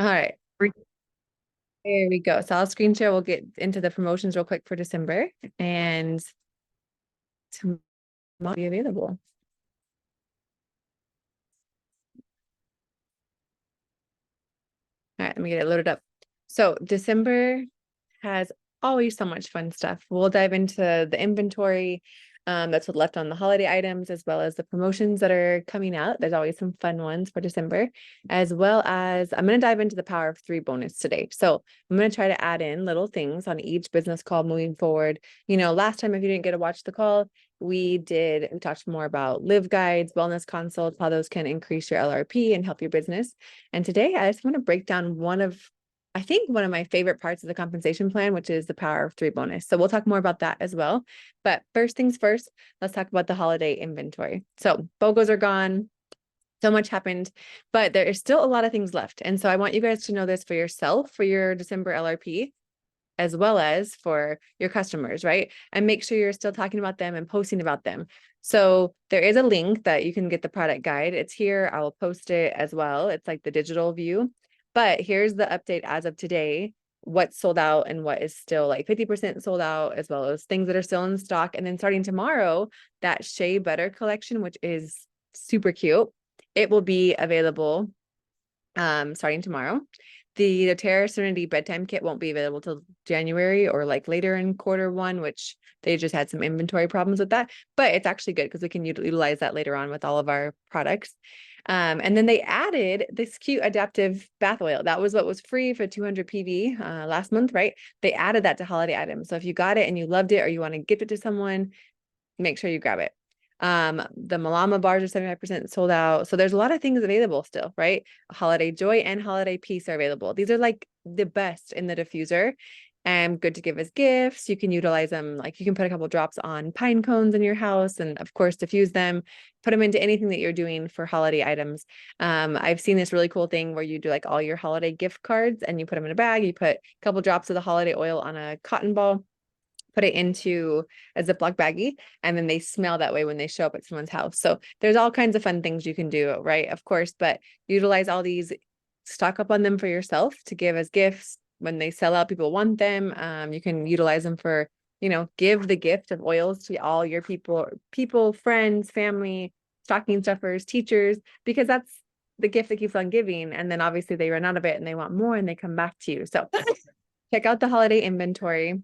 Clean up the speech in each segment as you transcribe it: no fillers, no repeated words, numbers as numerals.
All right. There we go. So I'll screen share. We'll get into the promotions real quick for December, and tomorrow will be available. All right, let me get it loaded up. So December has always so much fun stuff. We'll dive into the inventory that's what's left on the holiday items, as well as the promotions that are coming out. There's always some fun ones for December, as well as I'm going to dive into the power of three bonus today. So I'm going to try to add in little things on each business call moving forward. You know, last time, if you didn't get to watch the call, we talked more about live guides, wellness consults, how those can increase your LRP and help your business. And today I just want to break down I think one of my favorite parts of the compensation plan, which is the power of three bonus. So we'll talk more about that as well. But first things first, let's talk about the holiday inventory. So BOGOs are gone. So much happened, but there is still a lot of things left. And so I want you guys to know this for yourself, for your December LRP, as well as for your customers, right? And make sure you're still talking about them and posting about them. So there is a link that you can get the product guide. It's here. I will post it as well. It's like the digital view. But here's the update as of today, what's sold out and what is still like 50% sold out, as well as things that are still in stock. And then starting tomorrow, that Shea Butter collection, which is super cute, it will be available starting tomorrow. The doTERRA Serenity bedtime kit won't be available till January or like later in quarter 1, which they just had some inventory problems with that, but it's actually good because we can utilize that later on with all of our products. And then they added this cute adaptive bath oil. That was what was free for 200 PV last month, right? They added that to holiday items. So if you got it and you loved it, or you want to gift it to someone, make sure you grab it. The Malama bars are 75% sold out. So there's a lot of things available still, right? Holiday Joy and Holiday Peace are available. These are like the best in the diffuser and good to give as gifts. You can utilize them. Like you can put a couple drops on pine cones in your house and of course diffuse them, put them into anything that you're doing for holiday items. I've seen this really cool thing where you do like all your holiday gift cards and you put them in a bag, you put a couple drops of the holiday oil on a cotton ball, put it into a Ziploc baggie, and then they smell that way when they show up at someone's house. So there's all kinds of fun things you can do, right? Of course, but utilize all these, stock up on them for yourself to give as gifts. When they sell out, people want them. You can utilize them for, give the gift of oils to all your people, friends, family, stocking stuffers, teachers, because that's the gift that keeps on giving. And then obviously they run out of it and they want more and they come back to you. So check out the holiday inventory.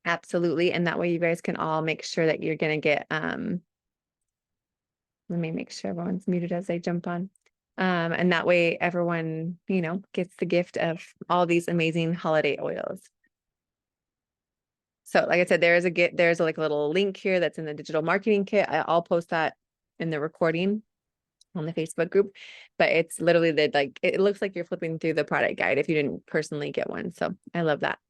Absolutely. And that way you guys can all make sure that you're going to get, let me make sure everyone's muted as I jump on. And that way everyone, gets the gift of all these amazing holiday oils. So like I said, there's like a little link here that's in the digital marketing kit. I'll post that in the recording on the Facebook group, but it's literally it looks like you're flipping through the product guide if you didn't personally get one. So I love that.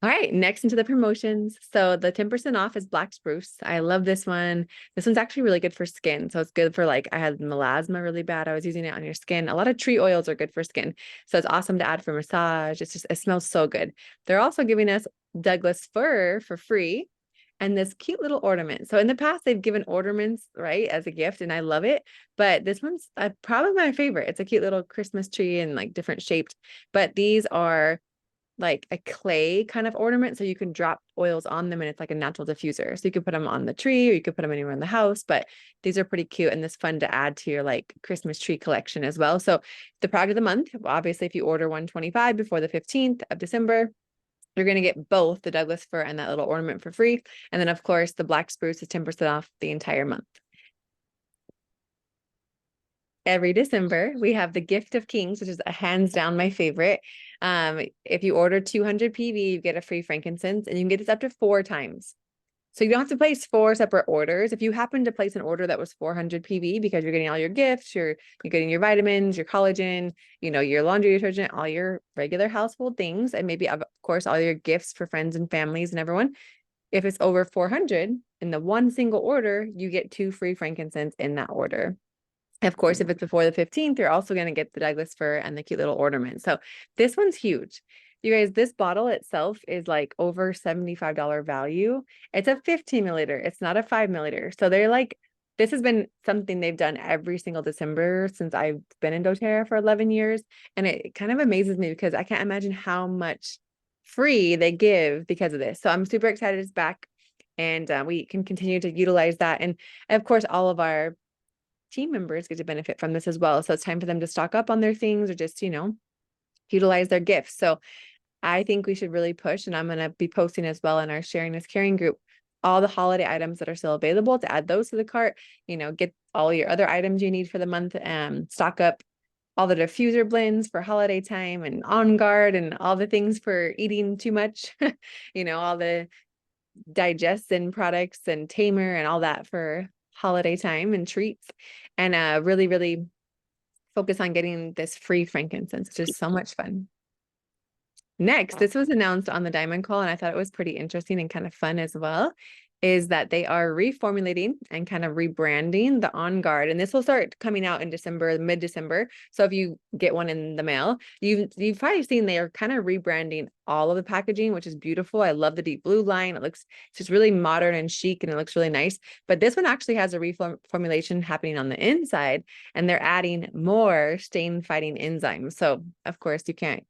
All right, next into the promotions. So the 10% off is Black Spruce. I love this one. This one's actually really good for skin. So it's good for I had melasma really bad. I was using it on your skin. A lot of tree oils are good for skin. So it's awesome to add for massage. It smells so good. They're also giving us Douglas fir for free and this cute little ornament. So in the past, they've given ornaments, right, as a gift, and I love it. But this one's probably my favorite. It's a cute little Christmas tree and different shaped, but these are like a clay kind of ornament. So you can drop oils on them and it's like a natural diffuser. So you could put them on the tree or you could put them anywhere in the house, but these are pretty cute and this fun to add to your Christmas tree collection as well. So the product of the month, obviously, if you order 125 before the 15th of December, you're going to get both the Douglas fir and that little ornament for free. And then of course the Black Spruce is 10% off the entire month. Every December, we have the Gift of Kings, which is a hands down my favorite. If you order 200 PV, you get a free frankincense and you can get this up to 4 times. So you don't have to place 4 separate orders. If you happen to place an order that was 400 PV because you're getting all your gifts, you're getting your vitamins, your collagen, your laundry detergent, all your regular household things, and maybe of course all your gifts for friends and families and everyone. If it's over 400 in the one single order, you get 2 free frankincense in that order. Of course, if it's before the 15th, you're also going to get the Douglas fir and the cute little ornament. So this one's huge. You guys, this bottle itself is over $75 value. It's a 15 milliliter. It's not a 5 milliliter. So they're this has been something they've done every single December since I've been in doTERRA for 11 years. And it kind of amazes me because I can't imagine how much free they give because of this. So I'm super excited it's back, and we can continue to utilize that. And of course, all of our team members get to benefit from this as well. So it's time for them to stock up on their things or just, utilize their gifts. So I think we should really push, and I'm going to be posting as well in our Sharing is Caring group, all the holiday items that are still available, to add those to the cart, get all your other items you need for the month, stock up all the diffuser blends for holiday time, and On Guard, and all the things for eating too much, all the digestion products and tamer and all that for holiday time and treats, and really, really focus on getting this free frankincense. It's just so much fun. Next, this was announced on the Diamond Call, and I thought it was pretty interesting and kind of fun as well, is that they are reformulating and kind of rebranding the On Guard. And this will start coming out in December, mid-December. So if you get one in the mail, you've probably seen they are kind of rebranding all of the packaging, which is beautiful. I love the deep blue line. It's just really modern and chic, and it looks really nice. But this one actually has a reformulation happening on the inside, and they're adding more stain fighting enzymes. So of course you can't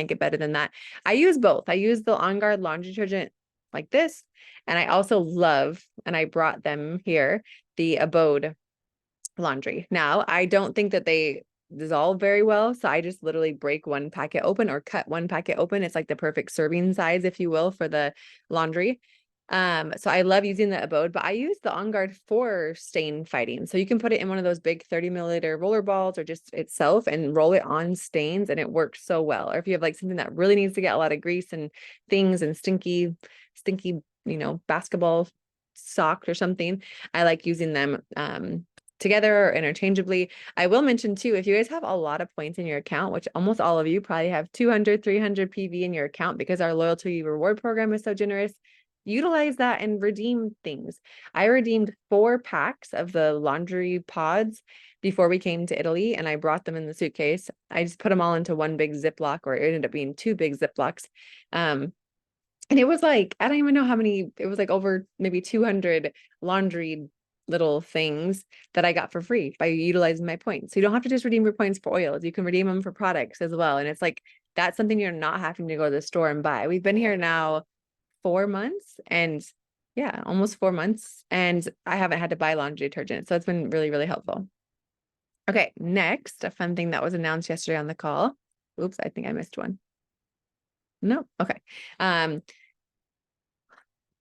get better than that. I use both. I use the On Guard laundry detergent like this, and I also love, and I brought them here, the Abode laundry. Now, I don't think that they dissolve very well, so I just literally break one packet open or cut one packet open. It's like the perfect serving size, if you will, for the laundry. So I love using the Abode, but I use the On Guard for stain fighting. So you can put it in one of those big 30 milliliter roller balls or just itself and roll it on stains, and it works so well. Or if you have like something that really needs to get a lot of grease and things and stinky, basketball sock or something, I like using them together or interchangeably. I will mention too, if you guys have a lot of points in your account, which almost all of you probably have 200, 300 PV in your account because our loyalty reward program is so generous, utilize that and redeem things. I redeemed 4 packs of the laundry pods before we came to Italy, and I brought them in the suitcase. I just put them all into one big Ziploc, or it ended up being 2 big Ziplocs. And it was like, I don't even know how many, it was like over maybe 200 laundry little things that I got for free by utilizing my points. So you don't have to just redeem your points for oils. You can redeem them for products as well. And it's like, that's something you're not having to go to the store and buy. We've been here now 4 months, and yeah, almost 4 months, and I haven't had to buy laundry detergent. So it's been really, really helpful. Okay, next, a fun thing that was announced yesterday on the call. Oops, I think I missed one. No, okay.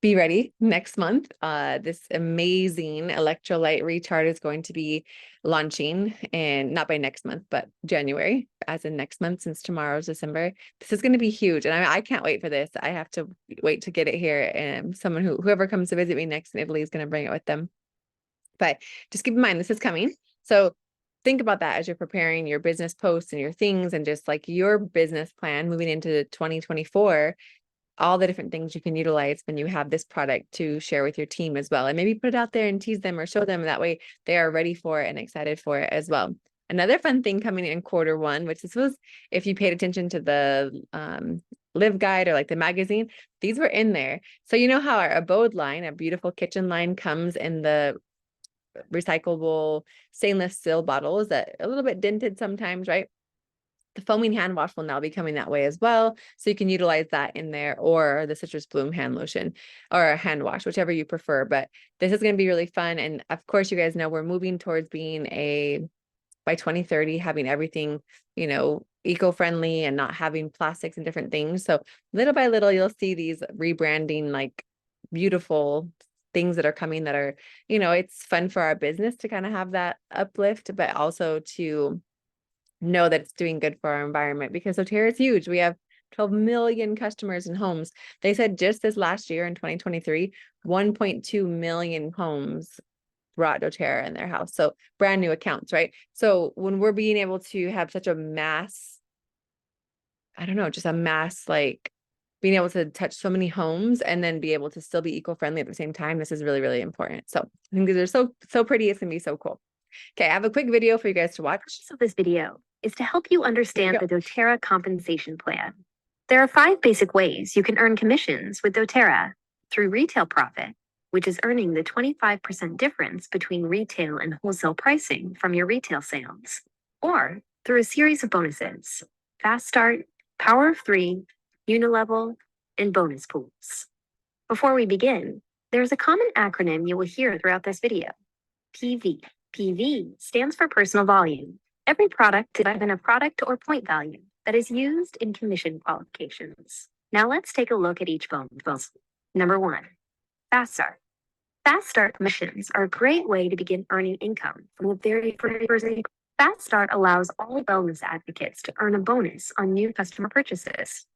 Be ready next month. This amazing electrolyte recharge is going to be launching, and not by next month, but January, as in next month, since tomorrow's December. This is going to be huge, and I can't wait for this. I have to wait to get it here, and whoever comes to visit me next in Italy is going to bring it with them. But just keep in mind, this is coming. So think about that as you're preparing your business posts and your things, and just like your business plan moving into 2024. All the different things you can utilize when you have this product to share with your team as well. And maybe put it out there and tease them or show them. That way they are ready for it and excited for it as well. Another fun thing coming in Q1, which this was, if you paid attention to the Live Guide or like the magazine, these were in there. So you know how our Abode line, a beautiful kitchen line, comes in the recyclable stainless steel bottles that a little bit dented sometimes, right? The foaming hand wash will now be coming that way as well. So you can utilize that in there, or the citrus bloom hand lotion or a hand wash, whichever you prefer. But this is going to be really fun. And of course, you guys know we're moving towards being by 2030, having everything, eco-friendly and not having plastics and different things. So little by little, you'll see these rebranding, like beautiful things that are coming that are, it's fun for our business to kind of have that uplift, but also to know that it's doing good for our environment, because doTERRA is huge. We have 12 million customers and homes. They said just this last year in 2023, 1.2 million homes brought doTERRA in their house. So brand new accounts, right? So when we're being able to have such a mass, like being able to touch so many homes and then be able to still be eco-friendly at the same time, this is really, really important. So I think these are so pretty. It's gonna be so cool. Okay, I have a quick video for you guys to watch. The purpose of this video is to help you understand the doTERRA compensation plan. There are 5 basic ways you can earn commissions with doTERRA: through retail profit, which is earning the 25% difference between retail and wholesale pricing from your retail sales, or through a series of bonuses: Fast Start, Power of Three, Unilevel, and bonus pools. Before we begin, there's a common acronym you will hear throughout this video: PV. PV stands for personal volume. Every product is given a product or point value that is used in commission qualifications. Now let's take a look at each bonus. Number 1, Fast Start. Fast Start commissions are a great way to begin earning income from the very first. Fast Start allows all wellness advocates to earn a bonus on new customer purchases.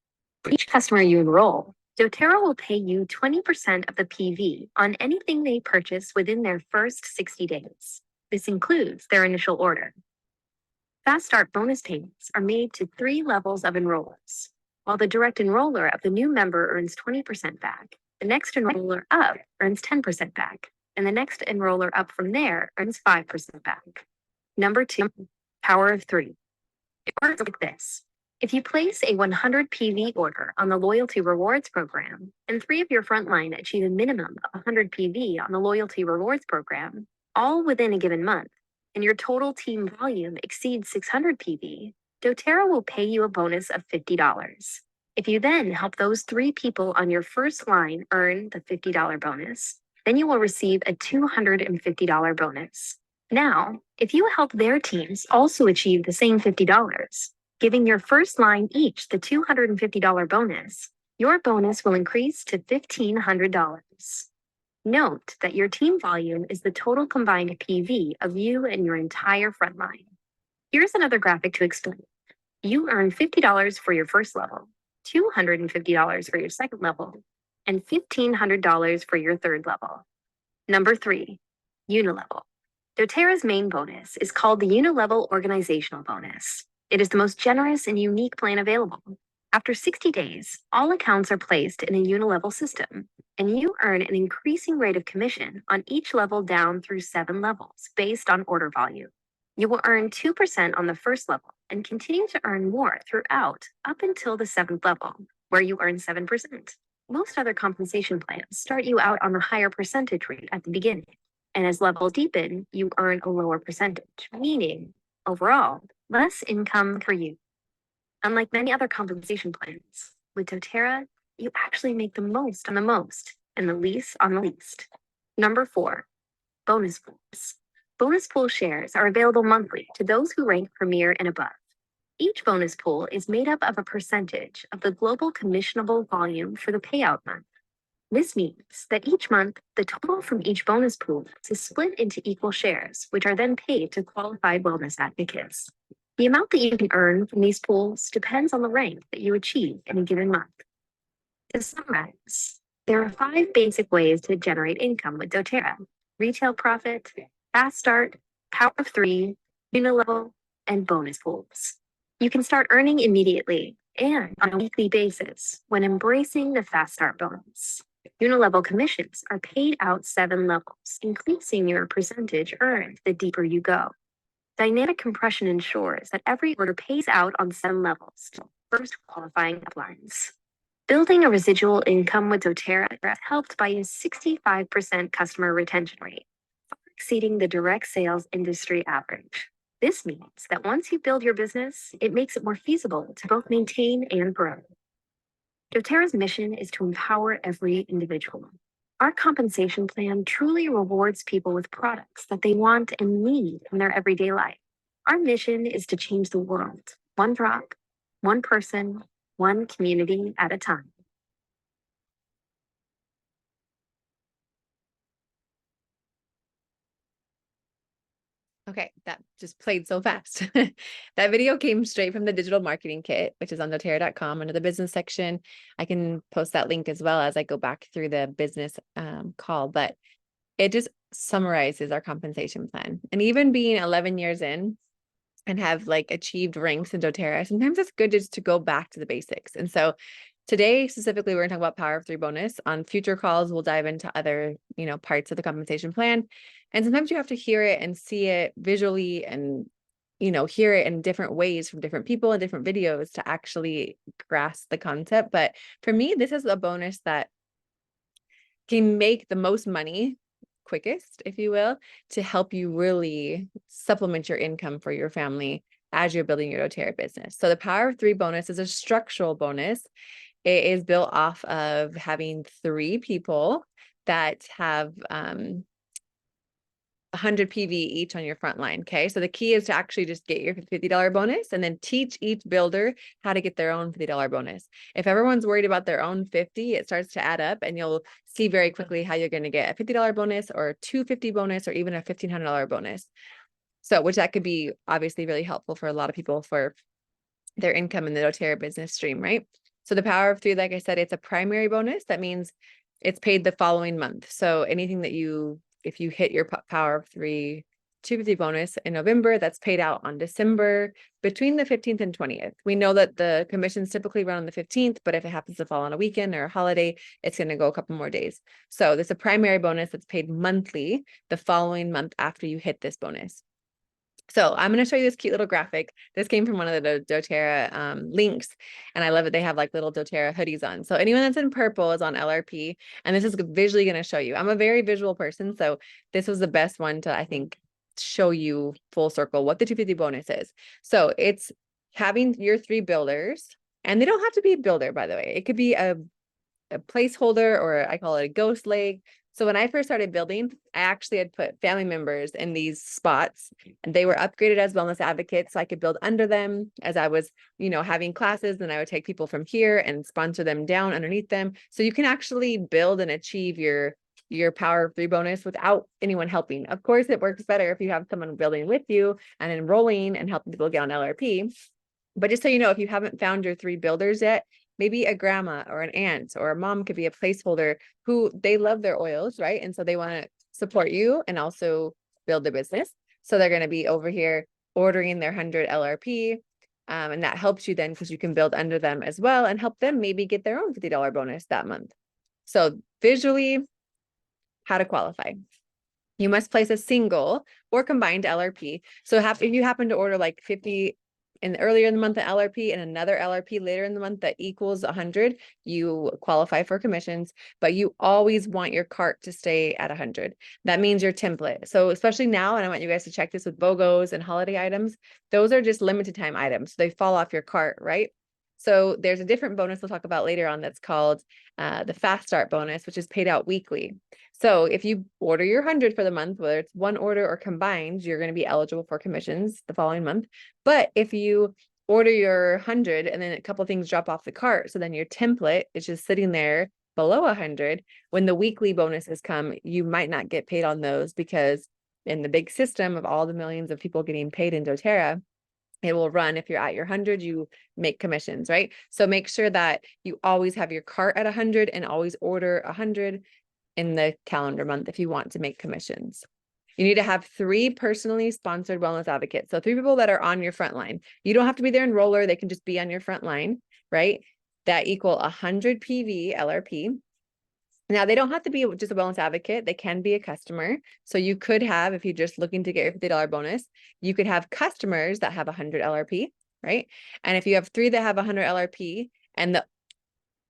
For each customer you enroll, doTERRA will pay you 20% of the PV on anything they purchase within their first 60 days. This includes their initial order. Fast Start bonus payments are made to 3 levels of enrollers. While the direct enroller of the new member earns 20% back, the next enroller up earns 10% back, and the next enroller up from there earns 5% back. Number 2, Power of 3. It works like this. If you place a 100 PV order on the Loyalty Rewards program, and 3 of your frontline achieve a minimum of 100 PV on the Loyalty Rewards program, all within a given month, and your total team volume exceeds 600 PV, doTERRA will pay you a bonus of $50. If you then help those 3 people on your first line earn the $50 bonus, then you will receive a $250 bonus. Now, if you help their teams also achieve the same $50, giving your first line each the $250 bonus, your bonus will increase to $1,500. Note that your team volume is the total combined PV of you and your entire frontline. Here's another graphic to explain. You earn $50 for your first level, $250 for your second level, and $1,500 for your third level. Number 3, Unilevel. doTERRA's main bonus is called the Unilevel Organizational Bonus. It is the most generous and unique plan available. After 60 days, all accounts are placed in a Unilevel system, and you earn an increasing rate of commission on each level down through 7 levels based on order volume. You will earn 2% on the first level and continue to earn more throughout up until the 7th level, where you earn 7%. Most other compensation plans start you out on a higher percentage rate at the beginning, and as levels deepen, you earn a lower percentage, meaning, overall, less income for you. Unlike many other compensation plans, with doTERRA, you actually make the most on the most and the least on the least. Number 4, bonus pools. Bonus pool shares are available monthly to those who rank Premier and above. Each bonus pool is made up of a percentage of the global commissionable volume for the payout month. This means that each month, the total from each bonus pool is split into equal shares, which are then paid to qualified wellness advocates. The amount that you can earn from these pools depends on the rank that you achieve in a given month. To summarize, there are 5 basic ways to generate income with doTERRA: retail profit, Fast Start, Power of 3, Unilevel, and bonus pools. You can start earning immediately and on a weekly basis when embracing the Fast Start bonus. Unilevel commissions are paid out 7 levels, increasing your percentage earned the deeper you go. Dynamic compression ensures that every order pays out on 7 levels, first qualifying uplines. Building a residual income with doTERRA is helped by a 65% customer retention rate, far exceeding the direct sales industry average. This means that once you build your business, it makes it more feasible to both maintain and grow. doTERRA's mission is to empower every individual. Our compensation plan truly rewards people with products that they want and need in their everyday life. Our mission is to change the world, one drop, one person, one community at a time. Okay, that just played so fast. That video came straight from the digital marketing kit, which is on doTERRA.com under the business section. I can post that link as well as I go back through the business call, but it just summarizes our compensation plan. And even being 11 years in and have like achieved ranks in doTERRA, sometimes it's good just to go back to the basics. And so today, specifically, we're going to talk about Power of 3 bonus. On future calls, we'll dive into other, parts of the compensation plan. And sometimes you have to hear it and see it visually and, hear it in different ways from different people and different videos to actually grasp the concept. But for me, this is a bonus that can make the most money quickest, if you will, to help you really supplement your income for your family as you're building your doTERRA business. So the Power of Three bonus is a structural bonus. It is built off of having 3 people that have 100 PV each on your front line. Okay. So the key is to actually just get your $50 bonus and then teach each builder how to get their own $50 bonus. If everyone's worried about their own 50, it starts to add up and you'll see very quickly how you're going to get a $50 bonus or a $250 bonus or even a $1,500 bonus. So, which that could be obviously really helpful for a lot of people for their income in the doTERRA business stream, right? So the Power of Three, like I said, it's a primary bonus. That means it's paid the following month. So anything that if you hit your Power of Three 250 bonus in November, that's paid out on December between the 15th and 20th. We know that the commissions typically run on the 15th, but if it happens to fall on a weekend or a holiday, it's going to go a couple more days. So there's a primary bonus that's paid monthly the following month after you hit this bonus. So I'm going to show you this cute little graphic. This came from one of the doTERRA links, and I love it. They have like little doTERRA hoodies on. So anyone that's in purple is on LRP, and this is visually going to show you. I'm a very visual person, so this was the best one to, I think, show you full circle what the 250 bonus is. So it's having your 3 builders, and they don't have to be a builder, by the way. It could be a placeholder, or I call it a ghost leg. So when I first started building, I actually had put family members in these spots, and they were upgraded as wellness advocates. So I could build under them as I was, having classes, and I would take people from here and sponsor them down underneath them. So you can actually build and achieve your Power of Three bonus without anyone helping. Of course, it works better if you have someone building with you and enrolling and helping people get on LRP. But just so you know, if you haven't found your 3 builders yet, maybe a grandma or an aunt or a mom could be a placeholder who they love their oils, right? And so they want to support you and also build their business. So they're going to be over here ordering their 100 LRP. And that helps you then because you can build under them as well and help them maybe get their own $50 bonus that month. So visually, how to qualify. You must place a single or combined LRP. So if you happen to order like 50 earlier in the month of LRP and another LRP later in the month that equals 100, you qualify for commissions, but you always want your cart to stay at 100. That means your template. So especially now, and I want you guys to check this with BOGOs and holiday items, those are just limited time items. So they fall off your cart, right? So there's a different bonus we'll talk about later on that's called the Fast Start bonus, which is paid out weekly. So if you order your 100 for the month, whether it's one order or combined, you're going to be eligible for commissions the following month. But if you order your 100 and then a couple of things drop off the cart, so then your template is just sitting there below 100, when the weekly bonuses come, you might not get paid on those because in the big system of all the millions of people getting paid in doTERRA, it will run if you're at your 100, you make commissions, right? So make sure that you always have your cart at 100 and always order 100 in the calendar month if you want to make commissions. You need to have 3 personally sponsored wellness advocates. So 3 people that are on your front line. You don't have to be their enroller. They can just be on your front line, right? That equal 100 PV LRP. Now, they don't have to be just a wellness advocate. They can be a customer. So you could have, if you're just looking to get your $50 bonus, you could have customers that have 100 LRP, right? And if you have 3 that have 100 LRP and the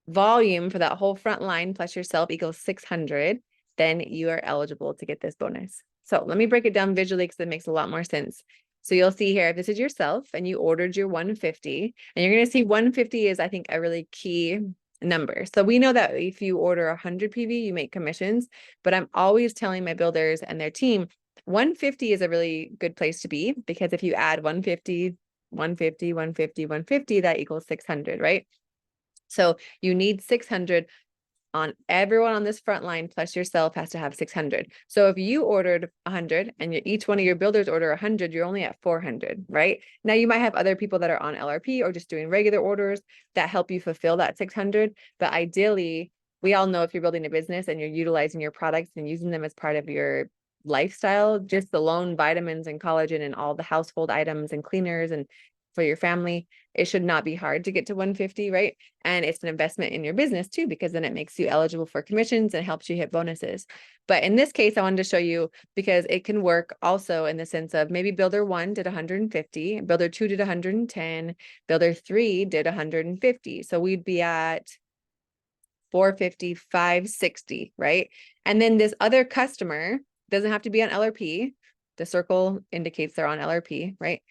volume for that whole front line plus yourself equals 600, then you are eligible to get this bonus. So let me break it down visually because it makes a lot more sense. So you'll see here, if this is yourself and you ordered your 150, and you're going to see 150 is, I think, a really key number. So we know that if you order 100 PV, you make commissions, but I'm always telling my builders and their team, 150 is a really good place to be, because if you add 150, 150, 150, 150, that equals 600, right? So you need 600 on everyone on this front line plus yourself has to have 600. So if you ordered 100 and each one of your builders order 100, you're only at 400, right? Now you might have other people that are on LRP or just doing regular orders that help you fulfill that 600. But ideally, we all know if you're building a business and you're utilizing your products and using them as part of your lifestyle, just alone vitamins and collagen and all the household items and cleaners and for your family, it should not be hard to get to 150, right? And it's an investment in your business too, because then it makes you eligible for commissions and helps you hit bonuses. But in this case, I wanted to show you because it can work also in the sense of maybe builder 1 did 150, builder 2 did 110, builder 3 did 150. So we'd be at 450, 560, right? And then this other customer doesn't have to be on LRP. The circle indicates they're on LRP, right?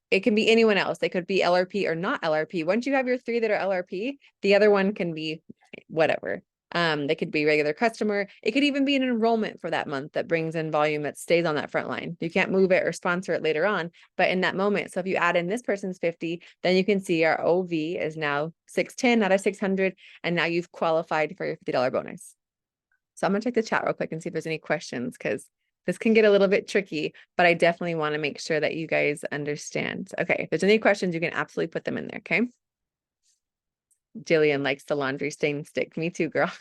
It can be anyone else. They could be LRP or not LRP. Once you have your 3 that are LRP, the other one can be whatever. They could be regular customer. It could even be an enrollment for that month that brings in volume that stays on that front line. You can't move it or sponsor it later on, but in that moment. So if you add in this person's 50, then you can see our OV is now 610 out of 600. And now you've qualified for your $50 bonus. So I'm gonna check the chat real quick and see if there's any questions, because this can get a little bit tricky, but I definitely want to make sure that you guys understand. Okay, if there's any questions, you can absolutely put them in there, okay? Jillian likes the laundry stain stick. Me too, girl.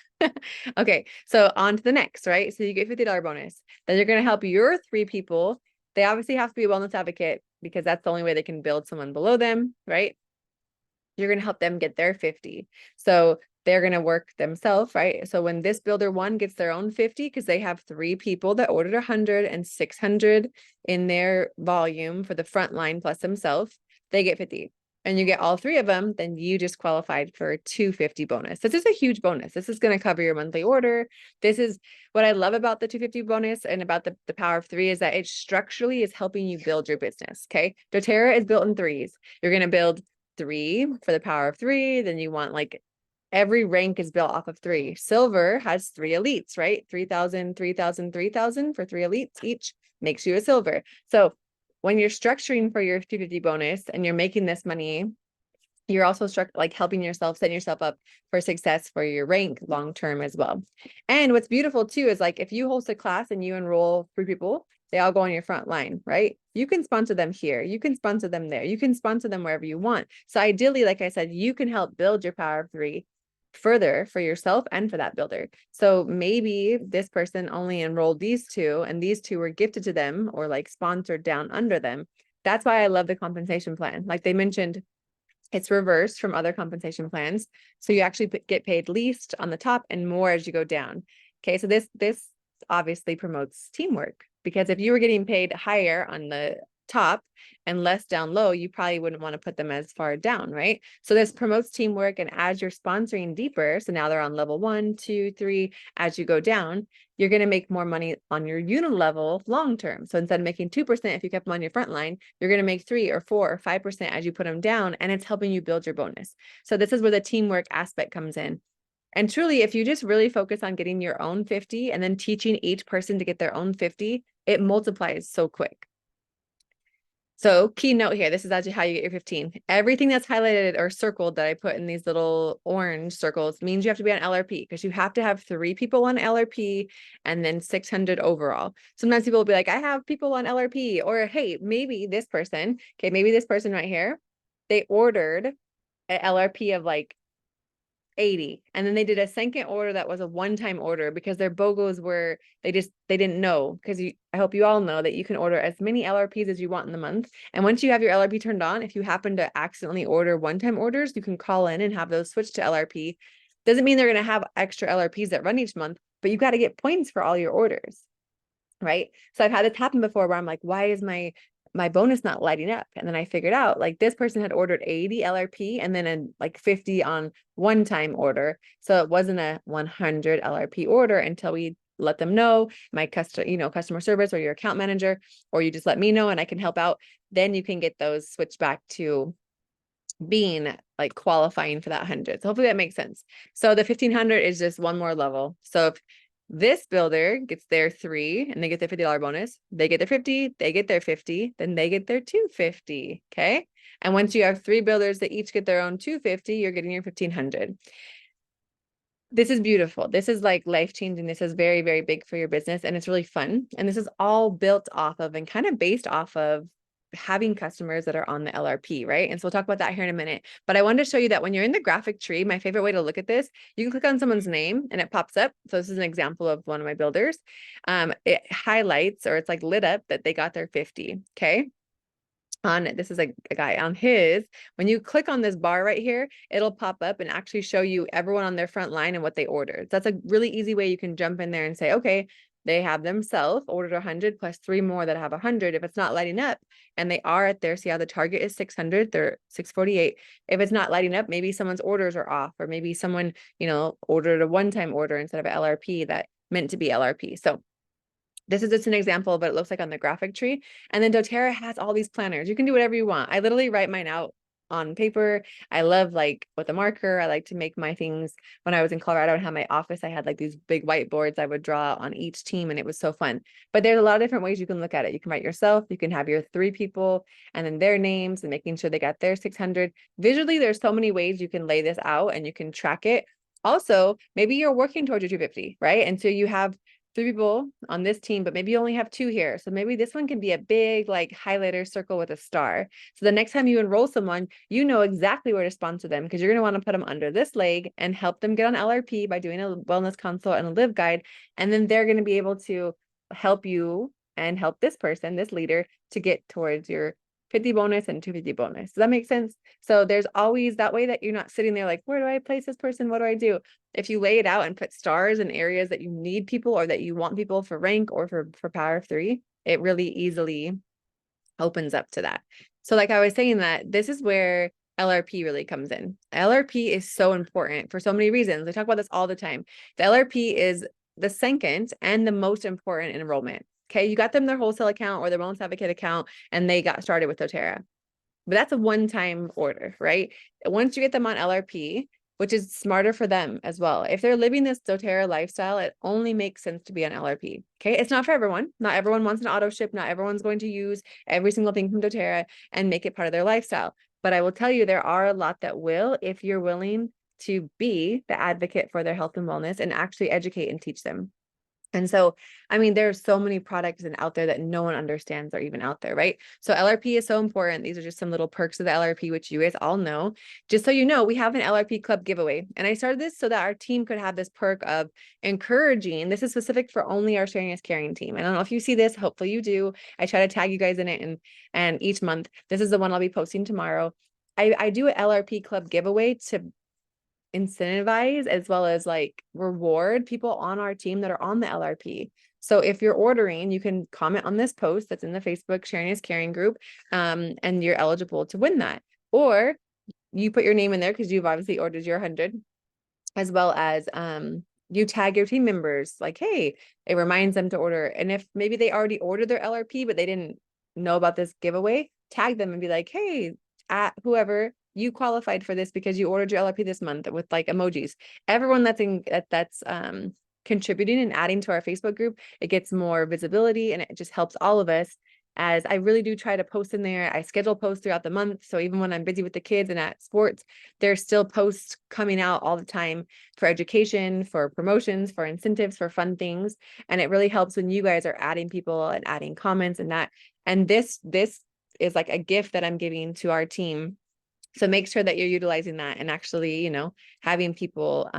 Okay, so on to the next, right? So you get $50 bonus. Then you're going to help your 3 people. They obviously have to be a wellness advocate because that's the only way they can build someone below them, right? You're going to help them get their 50. So they're going to work themselves, right? So when this builder 1 gets their own 50, because they have 3 people that ordered 100 and 600 in their volume for the front line plus themselves, they get 50. And you get all 3 of them, then you just qualified for a 250 bonus. This is a huge bonus. This is going to cover your monthly order. This is what I love about the 250 bonus and about the power of 3 is that it structurally is helping you build your business. Okay. doTERRA is built in 3s. You're going to build 3 for the power of 3. Then you want like every rank is built off of 3. Silver has 3 elites, right? 3,000, 3,000, 3,000 for 3 elites each makes you a silver. So when you're structuring for your 250 bonus and you're making this money, you're also like helping yourself, setting yourself up for success for your rank long term as well. And what's beautiful too is like if you host a class and you enroll 3 people, they all go on your front line, right? You can sponsor them here. You can sponsor them there. You can sponsor them wherever you want. So ideally, like I said, you can help build your power of 3 further for yourself and for that builder. So maybe this person only enrolled these 2 and these 2 were gifted to them or like sponsored down under them. That's why I love the compensation plan. Like they mentioned, it's reversed from other compensation plans. So you actually get paid least on the top and more as you go down. Okay, so this obviously promotes teamwork, because if you were getting paid higher on the top and less down low, you probably wouldn't want to put them as far down, right? So this promotes teamwork, and as you're sponsoring deeper, so now they're on level 1, 2, 3, as you go down, you're going to make more money on your unit level long term. So instead of making 2% if you kept them on your front line, you're going to make 3 or 4 or 5% as you put them down, and it's helping you build your bonus. So this is where the teamwork aspect comes in. And truly, if you just really focus on getting your own 50 and then teaching each person to get their own 50, it multiplies so quick. So key note here, this is actually how you get your 15. Everything that's highlighted or circled that I put in these little orange circles means you have to be on LRP, because you have to have 3 people on LRP and then 600 overall. Sometimes people will be like, I have people on LRP, or hey, maybe this person, okay, maybe this person right here, they ordered an LRP of like 80, and then they did a second order that was a one-time order because their BOGOs were, they didn't know, because I hope you all know that you can order as many LRPs as you want in the month. And once you have your LRP turned on, if you happen to accidentally order one-time orders, you can call in and have those switch to LRP. Doesn't mean they're going to have extra LRPs that run each month, but you got to get points for all your orders, right? So I've had this happen before where I'm like, why is my bonus not lighting up? And then I figured out like this person had ordered 80 LRP and then like 50 on one-time order. So it wasn't a 100 LRP order until we let them know, my customer service or your account manager, or you just let me know and I can help out. Then you can get those switched back to being like qualifying for that 100. So hopefully that makes sense. So the 1500 is just one more level. So if this builder gets their 3 and they get their $50 bonus, they get their 50, they get their 50, then they get their 250. Okay. And once you have 3 builders that each get their own 250, you're getting your 1500. This is beautiful. This is like life-changing. This is very, very big for your business, and it's really fun. And this is all built off of and kind of based off of having customers that are on the LRP, right? And so we'll talk about that here in a minute. But I wanted to show you that when you're in the graphic tree, my favorite way to look at this, you can click on someone's name and it pops up. So this is an example of one of my builders. It highlights, or it's like lit up that they got their 50. Okay. This is a guy on his, when you click on this bar right here, it'll pop up and actually show you everyone on their front line and what they ordered. So that's a really easy way you can jump in there and say, okay, they have themselves ordered 100 plus 3 more that have 100. If it's not lighting up and they are at their, see how the target is 600, they're 648. If it's not lighting up, maybe someone's orders are off, or maybe someone, ordered a one-time order instead of an LRP that meant to be LRP. So this is just an example of what it looks like on the graphic tree. And then doTERRA has all these planners. You can do whatever you want. I literally write mine out on paper. I love like with a marker. I like to make my things. When I was in Colorado and had my office, I had like these big whiteboards I would draw on each team, and it was so fun. But there's a lot of different ways you can look at it. You can write yourself. You can have your 3 people and then their names and making sure they got their 600. Visually, there's so many ways you can lay this out and you can track it. Also, maybe you're working towards your 250, right? And so you have 3 people on this team, but maybe you only have 2 here. So maybe this one can be a big like highlighter circle with a star. So the next time you enroll someone, you know exactly where to sponsor them, because you're going to want to put them under this leg and help them get on LRP by doing a wellness consult and a live guide. And then they're going to be able to help you and help this person, this leader, to get towards your 50 bonus and 250 bonus. Does that make sense? So there's always that way that you're not sitting there like, where do I place this person? What do I do? If you lay it out and put stars in areas that you need people or that you want people for rank or for power of 3, it really easily opens up to that. So like I was saying, that this is where LRP really comes in. LRP is so important for so many reasons. We talk about this all the time. The LRP is the second and the most important enrollment. Okay, you got them their wholesale account or their wellness advocate account, and they got started with doTERRA. But that's a one-time order, right? Once you get them on LRP, which is smarter for them as well. If they're living this doTERRA lifestyle, it only makes sense to be on LRP. Okay, it's not for everyone. Not everyone wants an auto ship. Not everyone's going to use every single thing from doTERRA and make it part of their lifestyle. But I will tell you, there are a lot that will, if you're willing to be the advocate for their health and wellness and actually educate and teach them. And so, I mean, there's so many products and out there that no one understands are even out there, right? So LRP is so important. These are just some little perks of the LRP, which you guys all know. Just so you know, we have an LRP club giveaway. And I started this so that our team could have this perk of encouraging. This is specific for only our Sharing is Caring team. I don't know if you see this. Hopefully you do. I try to tag you guys in it, and each month. This is the one I'll be posting tomorrow. I do an LRP club giveaway to incentivize as well as like reward people on our team that are on the LRP. So if you're ordering, you can comment on this post that's in the Facebook Sharing is Caring group, and you're eligible to win that. Or you put your name in there because you've obviously ordered your 100, as well as you tag your team members like, hey, it reminds them to order. And if maybe they already ordered their LRP, but they didn't know about this giveaway, tag them and be like, hey, at whoever, you qualified for this because you ordered your LRP this month, with like emojis. Everyone that's contributing and adding to our Facebook group, it gets more visibility, and it just helps all of us. As I really do try to post in there. I schedule posts throughout the month. So even when I'm busy with the kids and at sports, there's still posts coming out all the time for education, for promotions, for incentives, for fun things. And it really helps when you guys are adding people and adding comments and that. And this is like a gift that I'm giving to our team. So make sure that you're utilizing that and actually, having people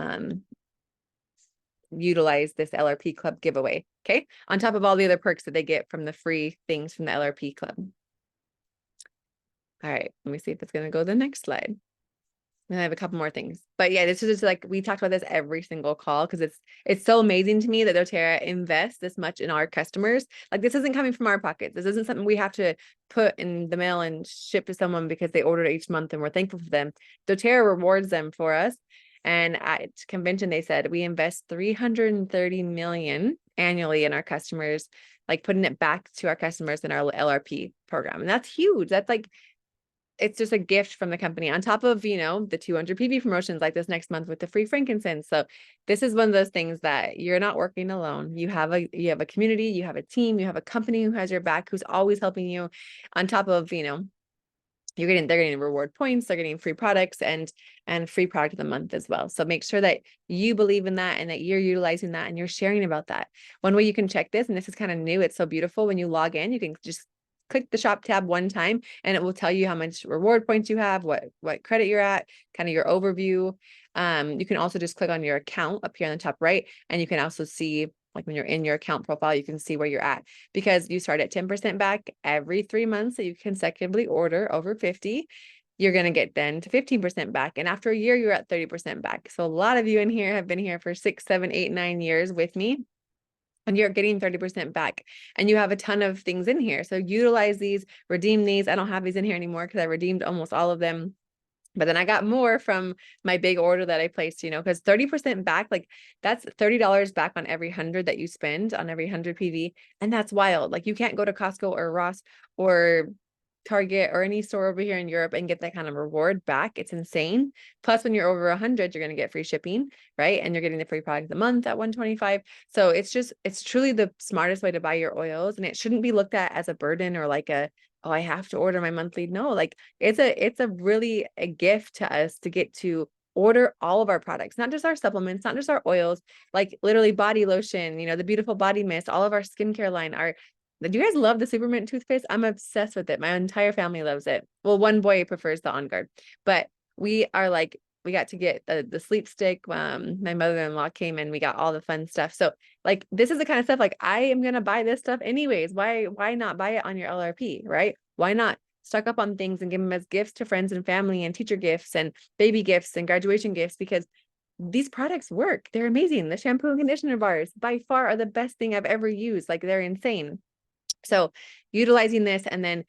utilize this LRP club giveaway. Okay. On top of all the other perks that they get from the free things from the LRP club. All right. Let me see if it's going to go to the next slide. And I have a couple more things, but yeah, this is just like, we talked about this every single call because it's so amazing to me that doTERRA invests this much in our customers. Like, this isn't coming from our pockets. This isn't something we have to put in the mail and ship to someone because they ordered each month and we're thankful for them. doTERRA rewards them for us. And at convention, they said we invest 330 million annually in our customers, like putting it back to our customers in our LRP program. And that's huge. That's like, it's just a gift from the company on top of, the 200 PV promotions like this next month with the free frankincense. So this is one of those things that you're not working alone. You have a community, you have a team, you have a company who has your back, who's always helping you, on top of, they're getting reward points, they're getting free products and free product of the month as well. So make sure that you believe in that and that you're utilizing that and you're sharing about that. One way you can check this, and this is kind of new, it's so beautiful, when you log in, you can just click the shop tab one time and it will tell you how much reward points you have, what credit you're at, kind of your overview. You can also just click on your account up here on the top right, and you can also see, like when you're in your account profile, you can see where you're at, because you start at 10% back every 3 months that you consecutively order over 50. You're going to get then to 15% back. And after a year, you're at 30% back. So a lot of you in here have been here for 6, 7, 8, 9 years with me. and you're getting 30% back, and you have a ton of things in here. So utilize these, redeem these. I don't have these in here anymore because I redeemed almost all of them. But then I got more from my big order that I placed, because 30% back, like that's $30 back on every 100 that you spend on every 100 PV. And that's wild. Like you can't go to Costco or Ross or Target or any store over here in Europe and get that kind of reward back. It's insane. Plus, when you're over 100, you're going to get free shipping, right? And you're getting the free product of the month at 125. So it's truly the smartest way to buy your oils. And it shouldn't be looked at as a burden or like oh, I have to order my monthly. No, like it's a really a gift to us to get to order all of our products, not just our supplements, not just our oils, like literally body lotion, the beautiful body mist, all of our skincare line. Do you guys love the Supermint toothpaste? I'm obsessed with it. My entire family loves it. Well, one boy prefers the On Guard, but we got to get the sleep stick. My mother-in-law came and we got all the fun stuff. So like, this is the kind of stuff, like I am going to buy this stuff anyways. Why not buy it on your LRP, right? Why not stock up on things and give them as gifts to friends and family and teacher gifts and baby gifts and graduation gifts? Because these products work. They're amazing. The shampoo and conditioner bars by far are the best thing I've ever used. Like they're insane. So utilizing this and then,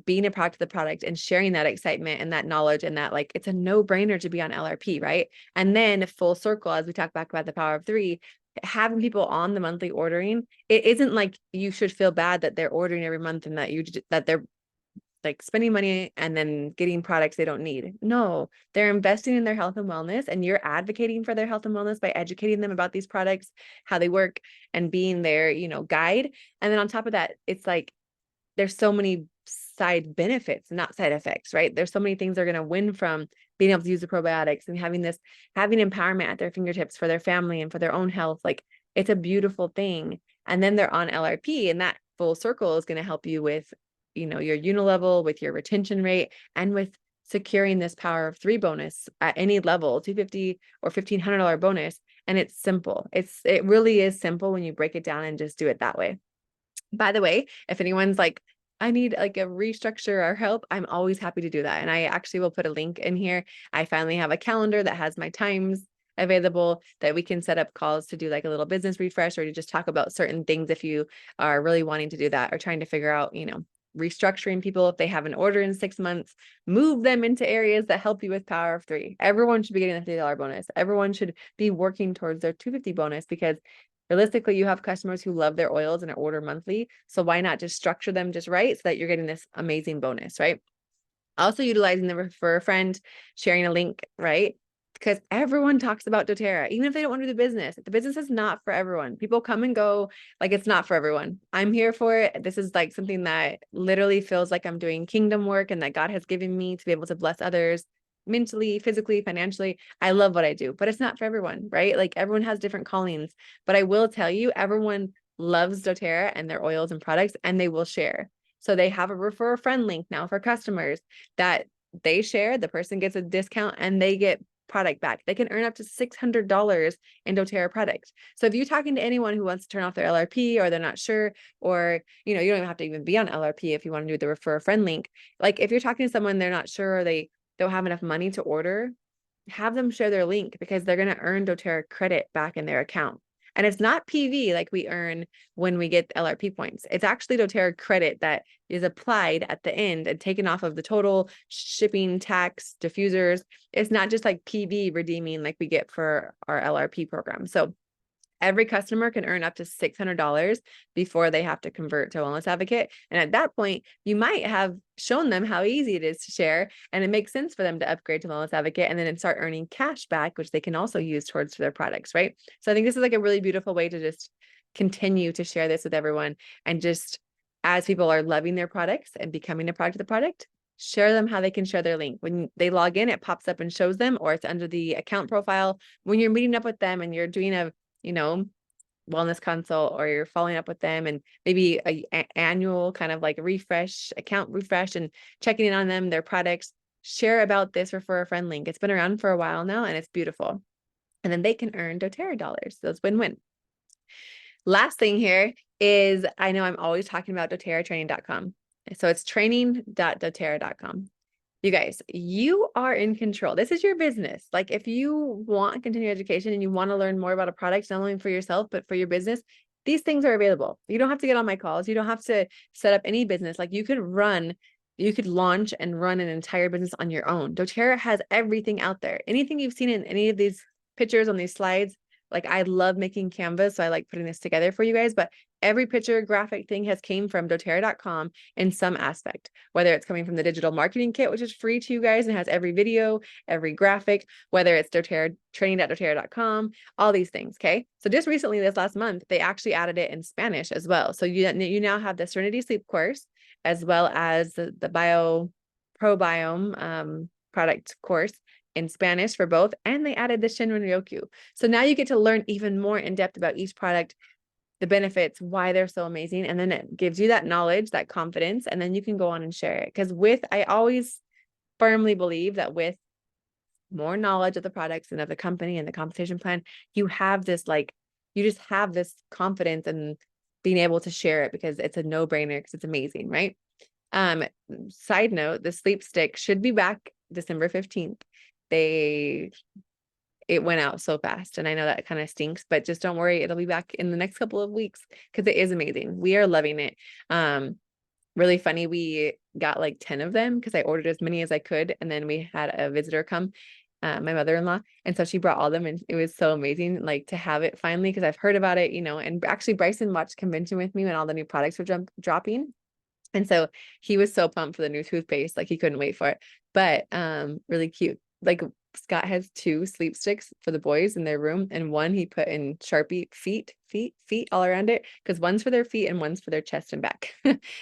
being a product of the product and sharing that excitement and that knowledge and that, like, it's a no-brainer to be on LRP, right? And then full circle, as we talk back about the power of three, having people on the monthly ordering, it isn't like you should feel bad that they're ordering every month and that they're like spending money and then getting products they don't need. No, they're investing in their health and wellness, and you're advocating for their health and wellness by educating them about these products, how they work, and being their, guide. And then on top of that, it's like there's so many side benefits, not side effects, right? There's so many things they're going to win from being able to use the probiotics and having empowerment at their fingertips for their family and for their own health. Like it's a beautiful thing. And then they're on LRP, and that full circle is going to help you with, your unilevel, with your retention rate, and with securing this power of three bonus at any level, 250 or $1,500 bonus. And it's simple. It really is simple when you break it down and just do it that way. By the way, if anyone's like, I need like a restructure or help, I'm always happy to do that. And I actually will put a link in here. I finally have a calendar that has my times available that we can set up calls to do like a little business refresh or to just talk about certain things if you are really wanting to do that or trying to figure out, restructuring people if they have an order in 6 months, move them into areas that help you with power of three. Everyone should be getting a $50 bonus. Everyone should be working towards their 250 bonus, because realistically, you have customers who love their oils and order monthly. So why not just structure them just right so that you're getting this amazing bonus, right? Also utilizing the refer a friend, sharing a link, right? Because everyone talks about doTERRA, even if they don't want to do the business. The business is not for everyone. People come and go, like it's not for everyone. I'm here for it. This is like something that literally feels like I'm doing kingdom work and that God has given me to be able to bless others mentally, physically, financially. I love what I do, but it's not for everyone, right? Like everyone has different callings. But I will tell you, everyone loves doTERRA and their oils and products, and they will share. So they have a refer a friend link now for customers that they share. The person gets a discount and they get product back. They can earn up to $600 in doTERRA products. So if you're talking to anyone who wants to turn off their LRP or they're not sure, or, you don't even have to even be on LRP if you want to do the refer a friend link. Like if you're talking to someone, they're not sure, or they don't have enough money to order, have them share their link, because they're going to earn doTERRA credit back in their account. And it's not PV like we earn when we get LRP points. It's actually doTERRA credit that is applied at the end and taken off of the total shipping, tax, diffusers. It's not just like PV redeeming like we get for our LRP program. So every customer can earn up to $600 before they have to convert to a wellness advocate. And at that point, you might have shown them how easy it is to share, and it makes sense for them to upgrade to wellness advocate and then start earning cash back, which they can also use towards their products, right? So I think this is like a really beautiful way to just continue to share this with everyone. And just as people are loving their products and becoming a product of the product, share them how they can share their link. When they log in, it pops up and shows them, or it's under the account profile. When you're meeting up with them and you're doing a wellness consult, or you're following up with them and maybe a annual kind of like account refresh and checking in on them, their products, share about this refer a friend link. It's been around for a while now and it's beautiful. And then they can earn doTERRA dollars. So it's win-win. Last thing here is, I know I'm always talking about doTERRAtraining.com. So it's training.doterra.com. You guys, you are in control. This is your business. Like if you want continuing education and you want to learn more about a product, not only for yourself, but for your business, these things are available. You don't have to get on my calls. You don't have to set up any business. Like you could launch and run an entire business on your own. doTERRA has everything out there. Anything you've seen in any of these pictures on these slides, like I love making Canvas, so I like putting this together for you guys, but every picture graphic thing has came from doTERRA.com in some aspect, whether it's coming from the digital marketing kit, which is free to you guys and has every video, every graphic, whether it's doTERRA training.doterra.com, all these things. Okay. So just recently, this last month, they actually added it in Spanish as well. So you now have the Serenity Sleep course, as well as the probiome product course in Spanish for both, and they added the Shinrin Ryoku. So now you get to learn even more in depth about each product, the benefits, why they're so amazing. And then it gives you that knowledge, that confidence, and then you can go on and share it. Because I always firmly believe that with more knowledge of the products and of the company and the compensation plan, you just have this confidence and being able to share it because it's a no-brainer, because it's amazing, right? Side note, the sleep stick should be back December 15th. It went out so fast, and I know that kind of stinks, but just don't worry, it'll be back in the next couple of weeks because it is amazing. We are loving it. Really funny, we got like 10 of them because I ordered as many as I could, and then we had a visitor come, my mother-in-law, and so she brought all of them, and it was so amazing like to have it finally, because I've heard about it, and actually Bryson watched convention with me when all the new products were dropping. And so he was so pumped for the new toothpaste, like he couldn't wait for it. But really cute. Like Scott has 2 sleep sticks for the boys in their room, and one he put in Sharpie feet all around it, because one's for their feet and one's for their chest and back.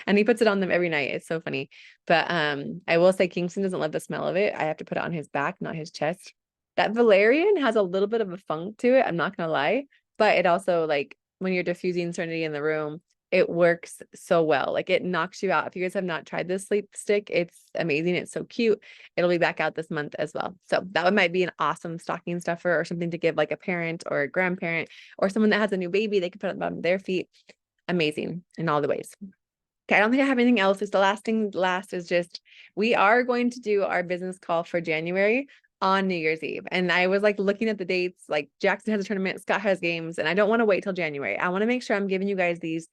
And he puts it on them every night. It's so funny. But I will say Kingston doesn't love the smell of it. I have to put it on his back, not his chest. That valerian has a little bit of a funk to it, I'm not gonna lie, but it also, like, when you're diffusing Serenity in the room, it works so well. Like it knocks you out. If you guys have not tried this sleep stick, it's amazing. It's so cute. It'll be back out this month as well. So that one might be an awesome stocking stuffer or something to give like a parent or a grandparent or someone that has a new baby. They can put it on the bottom of their feet. Amazing in all the ways. Okay, I don't think I have anything else. It's the last is just, we are going to do our business call for January on New Year's Eve. And I was like looking at the dates, like Jackson has a tournament, Scott has games, and I don't want to wait till January. I want to make sure I'm giving you guys these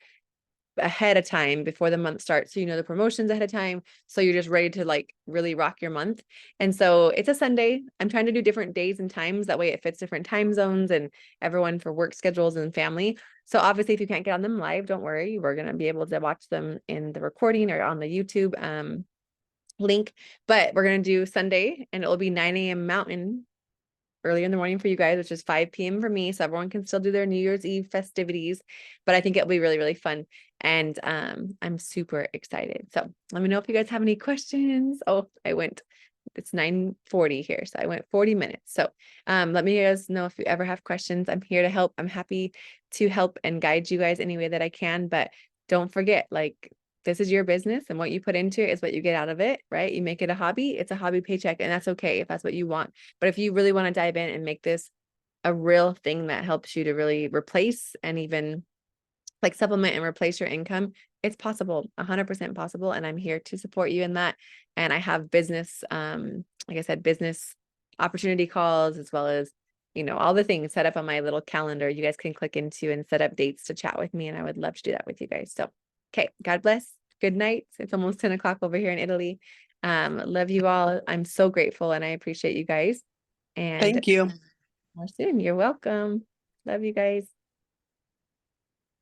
ahead of time before the month starts, so the promotions ahead of time, so you're just ready to like really rock your month. And so it's a Sunday. I'm trying to do different days and times, that way it fits different time zones and everyone for work schedules and family. So obviously if you can't get on them live, don't worry, we're going to be able to watch them in the recording or on the YouTube link. But we're going to do Sunday, and it will be 9 a.m. Mountain, early in the morning for you guys, which is 5 p.m. for me. So everyone can still do their New Year's Eve festivities, but I think it'll be really, really fun. And I'm super excited. So let me know if you guys have any questions. Oh, it's 9:40 here. So I went 40 minutes. So let me guys know if you ever have questions. I'm here to help. I'm happy to help and guide you guys any way that I can, but don't forget, like, this is your business, and what you put into it is what you get out of it, right? You make it a hobby, it's a hobby paycheck, and that's okay if that's what you want. But if you really want to dive in and make this a real thing that helps you to really replace and even like supplement and replace your income, it's possible, 100% possible. And I'm here to support you in that. And I have business, like I said, business opportunity calls, as well as, all the things set up on my little calendar. You guys can click into and set up dates to chat with me. And I would love to do that with you guys. So, okay. God bless. Good night. It's almost 10 o'clock over here in Italy. Love you all. I'm so grateful, and I appreciate you guys. And Thank you. more soon. You're welcome. Love you guys.